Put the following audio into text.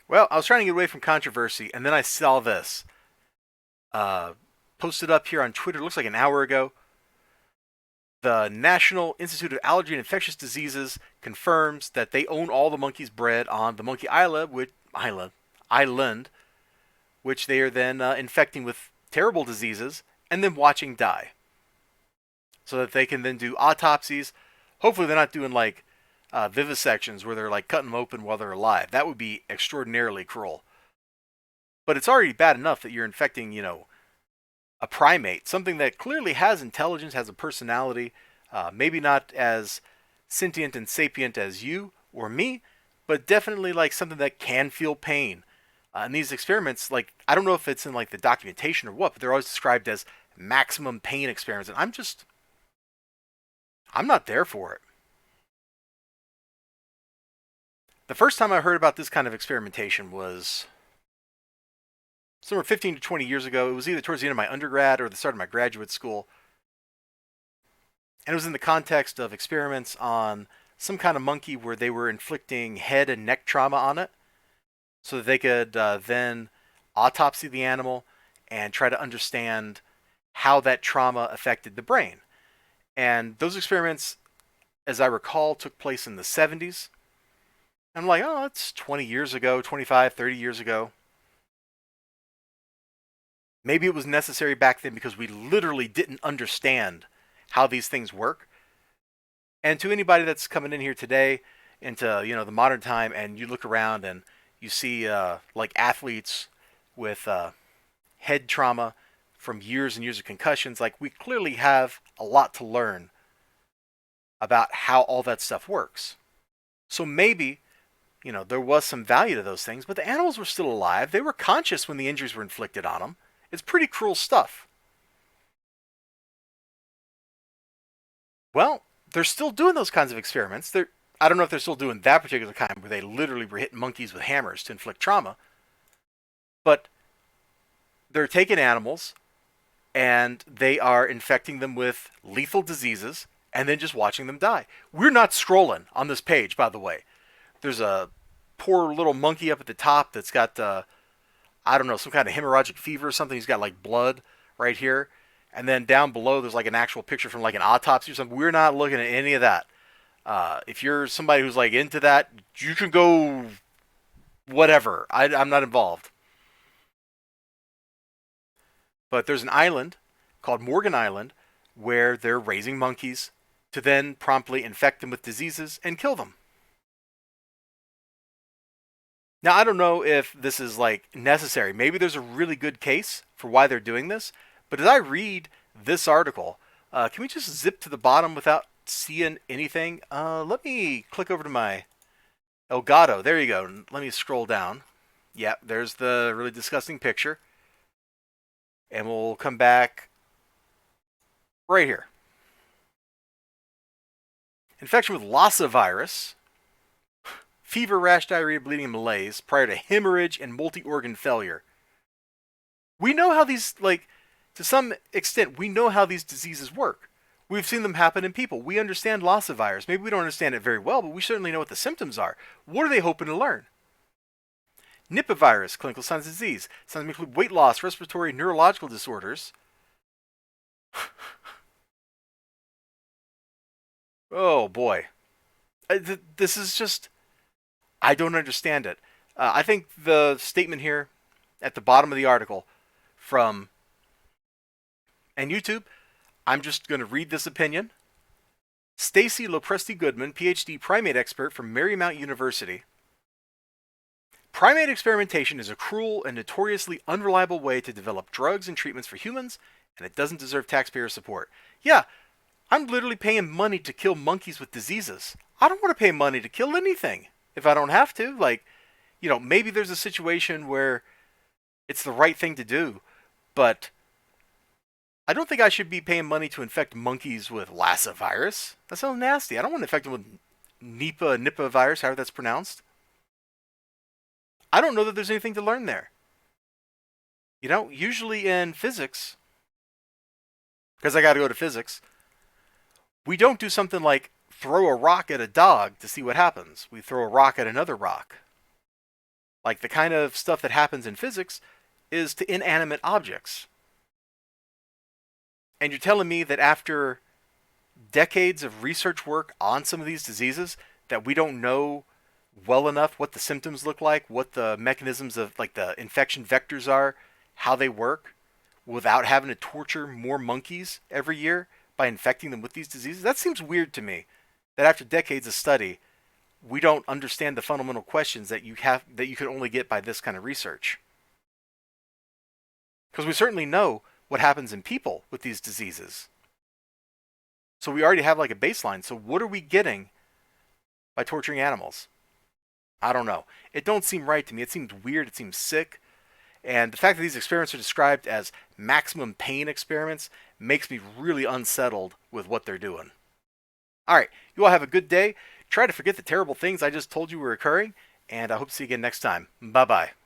Well, I was trying to get away from controversy, and then I saw this. Uh, Posted up here on Twitter, looks like an hour ago. The National Institute of Allergy and Infectious Diseases confirms that they own all the monkeys bred on the Monkey Island, which they are then infecting with terrible diseases and then watching die, so that they can then do autopsies. Hopefully, they're not doing like vivisections where they're like cutting them open while they're alive. That would be extraordinarily cruel. But it's already bad enough that you're infecting, a primate, something that clearly has intelligence, has a personality, maybe not as sentient and sapient as you or me, but definitely like something that can feel pain. And these experiments, like, I don't know if it's in like the documentation or what, but they're always described as maximum pain experiments. And I'm not there for it. The first time I heard about this kind of experimentation was somewhere 15 to 20 years ago. It was either towards the end of my undergrad or the start of my graduate school. And it was in the context of experiments on some kind of monkey where they were inflicting head and neck trauma on it so that they could then autopsy the animal and try to understand how that trauma affected the brain. And those experiments, as I recall, took place in the 70s. I'm like, oh, that's 20 years ago, 25, 30 years ago. Maybe it was necessary back then because we literally didn't understand how these things work. And to anybody that's coming in here today into the modern time, and you look around and you see like athletes with head trauma from years and years of concussions, like we clearly have a lot to learn about how all that stuff works. So maybe there was some value to those things, but the animals were still alive. They were conscious when the injuries were inflicted on them. It's pretty cruel stuff. Well, they're still doing those kinds of experiments. I don't know if they're still doing that particular kind where they literally were hitting monkeys with hammers to inflict trauma, but they're taking animals and they are infecting them with lethal diseases and then just watching them die. We're not scrolling on this page, by the way. There's a poor little monkey up at the top that's got I don't know, some kind of hemorrhagic fever or something. He's got like blood right here. And then down below, there's like an actual picture from like an autopsy or something. We're not looking at any of that. If you're somebody who's like into that, you can go whatever. I'm not involved. But there's an island called Morgan Island where they're raising monkeys to then promptly infect them with diseases and kill them. Now, I don't know if this is like necessary. Maybe there's a really good case for why they're doing this. But as I read this article, can we just zip to the bottom without seeing anything? Let me click over to my Elgato. There you go. Let me scroll down. Yep, there's the really disgusting picture. And we'll come back right here. Infection with Lassa virus, fever, rash, diarrhea, bleeding, and malaise prior to hemorrhage and multi-organ failure. We know how these, like, to some extent, we know how these diseases work. We've seen them happen in people. We understand Lassa virus. Maybe we don't understand it very well, but we certainly know what the symptoms are. What are they hoping to learn? Nipah virus, clinical signs of disease. Signs include weight loss, respiratory, neurological disorders. Oh boy. This is just, I don't understand it. I think the statement here at the bottom of the article from and YouTube, I'm just going to read this opinion. Stacy Lopresti Goodman, PhD primate expert from Marymount University. Primate experimentation is a cruel and notoriously unreliable way to develop drugs and treatments for humans, and it doesn't deserve taxpayer support. Yeah, I'm literally paying money to kill monkeys with diseases. I don't want to pay money to kill anything if I don't have to. Like, maybe there's a situation where it's the right thing to do, but I don't think I should be paying money to infect monkeys with Lassa virus. That sounds nasty. I don't want to infect them with Nipah virus, however that's pronounced. I don't know that there's anything to learn there. Usually in physics, because I got to go to physics, we don't do something like throw a rock at a dog to see what happens. We throw a rock at another rock. Like the kind of stuff that happens in physics is to inanimate objects. And you're telling me that after decades of research work on some of these diseases that we don't know well enough what the symptoms look like, what the mechanisms of like the infection vectors are, how they work, without having to torture more monkeys every year by infecting them with these diseases? That seems weird to me. That after decades of study, we don't understand the fundamental questions that you could only get by this kind of research. Because we certainly know what happens in people with these diseases. So we already have like a baseline. So what are we getting by torturing animals? I don't know. It don't seem right to me. It seems weird. It seems sick. And the fact that these experiments are described as maximum pain experiments makes me really unsettled with what they're doing. All right. You all have a good day. Try to forget the terrible things I just told you were occurring. And I hope to see you again next time. Bye-bye.